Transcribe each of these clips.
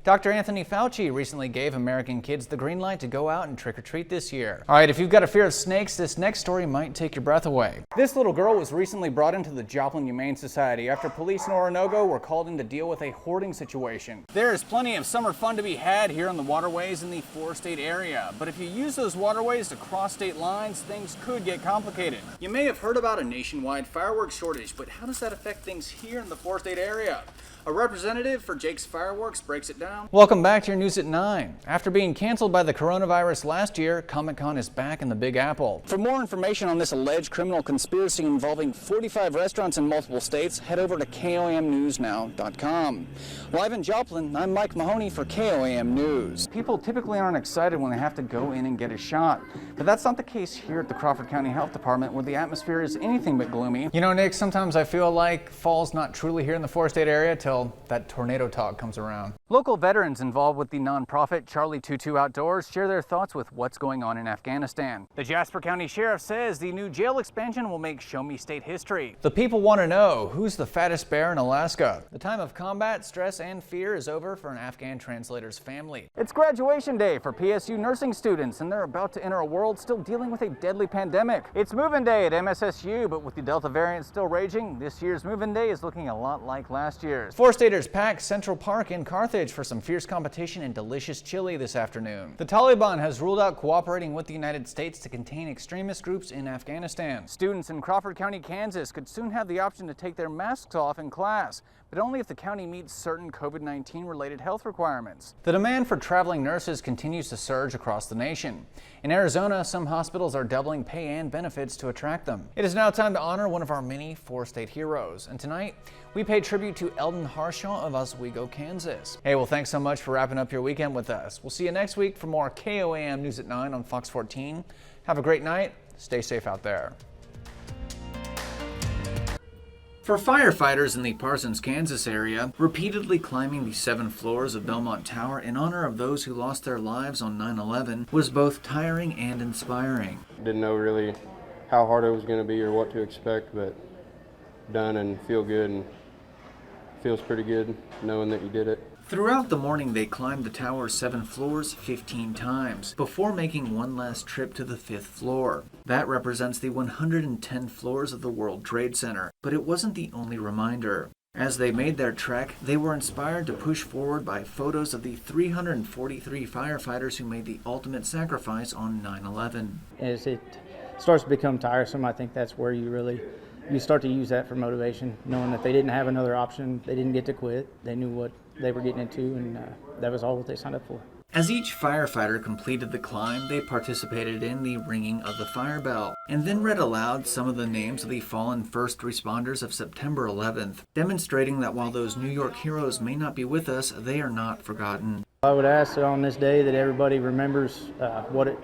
Dr. Anthony Fauci recently gave American kids the green light to go out and trick-or-treat this year. All right, if you've got a fear of snakes, this next story might take your breath away. This little girl was recently brought into the Joplin Humane Society after police in Oronogo were called in to deal with a hoarding situation. There is plenty of summer fun to be had here on the waterways in the four-state area, but if you use those waterways to cross state lines, things could get complicated. You may have heard about a nationwide fireworks shortage, but how does that affect things here in the four-state area? A representative for Jake's Fireworks breaks it down. Welcome back to your News at 9. After being canceled by the coronavirus last year, Comic-Con is back in the Big Apple. For more information on this alleged criminal conspiracy involving 45 restaurants in multiple states, head over to KOAMNewsNow.com. Live in Joplin, I'm Mike Mahoney for KOAM News. People typically aren't excited when they have to go in and get a shot, but that's not the case here at the Crawford County Health Department, where the atmosphere is anything but gloomy. You know, Nick, sometimes I feel like fall's not truly here in the four-state area till that tornado talk comes around. Local veterans involved with the nonprofit Charlie 22 Outdoors share their thoughts with what's going on in Afghanistan. The Jasper County Sheriff says the new jail expansion will make Show Me State history. The people want to know, who's the fattest bear in Alaska? The time of combat, stress, and fear is over for an Afghan translator's family. It's graduation day for PSU nursing students, and they're about to enter a world still dealing with a deadly pandemic. It's move-in day at MSSU, but with the Delta variant still raging, this year's move-in day is looking a lot like last year's. Four-staters packed Central Park in Carthage for some fierce competition and delicious chili this afternoon. The Taliban has ruled out cooperating with the United States to contain extremist groups in Afghanistan. Students in Crawford County, Kansas could soon have the option to take their masks off in class, but only if the county meets certain COVID-19 related health requirements. The demand for traveling nurses continues to surge across the nation. In Arizona, some hospitals are doubling pay and benefits to attract them. It is now time to honor one of our many four-state heroes, and tonight we pay tribute to Eldon Harshaw of Oswego, Kansas. Hey, well, thanks so much for wrapping up your weekend with us. We'll see you next week for more KOAM News at 9 on Fox 14. Have a great night. Stay safe out there. For firefighters in the Parsons, Kansas area, repeatedly climbing the 7 floors of Belmont Tower in honor of those who lost their lives on 9/11 was both tiring and inspiring. Didn't know really how hard it was going to be or what to expect, but done and feel good, and feels pretty good knowing that you did it. Throughout the morning, they climbed the tower's 7 floors 15 times before making one last trip to the 5th floor. That represents the 110 floors of the World Trade Center, but it wasn't the only reminder. As they made their trek, they were inspired to push forward by photos of the 343 firefighters who made the ultimate sacrifice on 9/11. As it starts to become tiresome, I think that's where you start to use that for motivation, knowing that they didn't have another option, they didn't get to quit, they knew what they were getting into, and that was all what they signed up for. As each firefighter completed the climb, they participated in the ringing of the fire bell, and then read aloud some of the names of the fallen first responders of September 11th, demonstrating that while those New York heroes may not be with us, they are not forgotten. I would ask that on this day that everybody remembers what it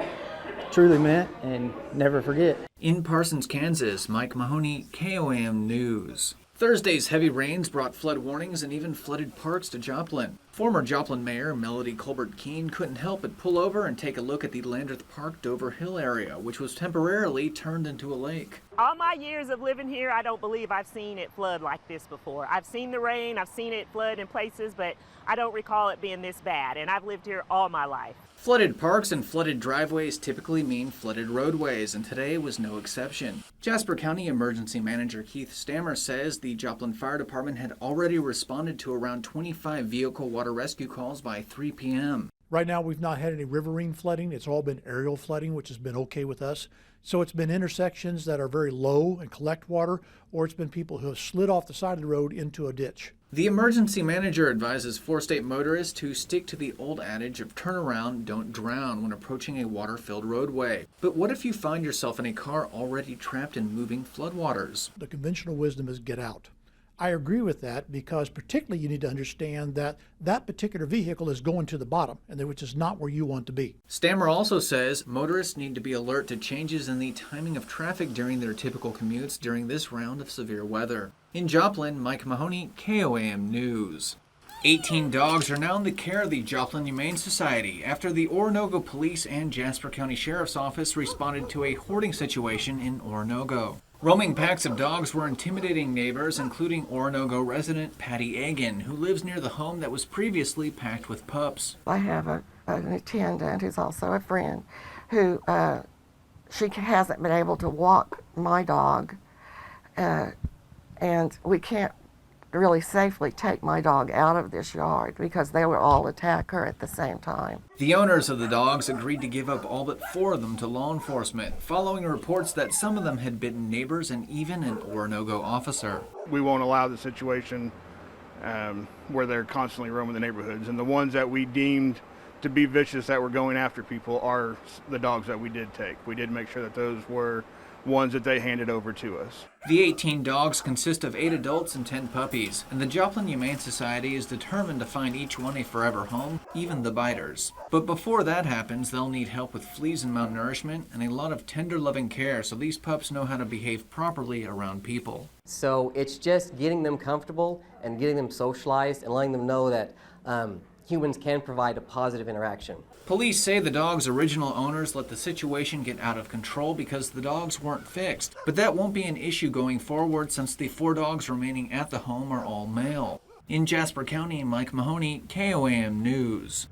truly meant and never forget. In Parsons, Kansas, Mike Mahoney, KOAM News. Thursday's heavy rains brought flood warnings and even flooded parks to Joplin. Former Joplin Mayor Melody Colbert-Keene couldn't help but pull over and take a look at the Landreth Park Dover Hill area, which was temporarily turned into a lake. All my years of living here, I don't believe I've seen it flood like this before. I've seen the rain, I've seen it flood in places, but I don't recall it being this bad, and I've lived here all my life. Flooded parks and flooded driveways typically mean flooded roadways, and today was no exception. Jasper County Emergency Manager Keith Stammer says the Joplin Fire Department had already responded to around 25 vehicle water rescue calls by 3 p.m. Right now, we've not had any riverine flooding. It's all been aerial flooding, which has been okay with us. So it's been intersections that are very low and collect water, or it's been people who have slid off the side of the road into a ditch. The emergency manager advises four-state motorists to stick to the old adage of turn around, don't drown when approaching a water-filled roadway. But what if you find yourself in a car already trapped in moving floodwaters? The conventional wisdom is get out. I agree with that, because particularly you need to understand that that particular vehicle is going to the bottom, which is not where you want to be. Stammer also says motorists need to be alert to changes in the timing of traffic during their typical commutes during this round of severe weather. In Joplin, Mike Mahoney, KOAM News. 18 dogs are now in the care of the Joplin Humane Society after the Oronogo Police and Jasper County Sheriff's Office responded to a hoarding situation in Oronogo. Roaming packs of dogs were intimidating neighbors, including Oronogo resident Patty Egan, who lives near the home that was previously packed with pups. I have an attendant who's also a friend who she hasn't been able to walk my dog, and we can't really safely take my dog out of this yard because they will all attack her at the same time. The owners of the dogs agreed to give up all but 4 of them to law enforcement, following reports that some of them had bitten neighbors and even an Oronogo officer. We won't allow the situation where they're constantly roaming the neighborhoods, and the ones that we deemed to be vicious that were going after people are the dogs that we did take. We did make sure that those were ones that they handed over to us. The 18 dogs consist of 8 adults and 10 puppies, and the Joplin Humane Society is determined to find each one a forever home, even the biters. But before that happens, they'll need help with fleas and malnourishment and a lot of tender loving care so these pups know how to behave properly around people. So it's just getting them comfortable and getting them socialized and letting them know that humans can provide a positive interaction. Police say the dogs' original owners let the situation get out of control because the dogs weren't fixed. But that won't be an issue going forward since the 4 dogs remaining at the home are all male. In Jasper County, Mike Mahoney, KOAM News.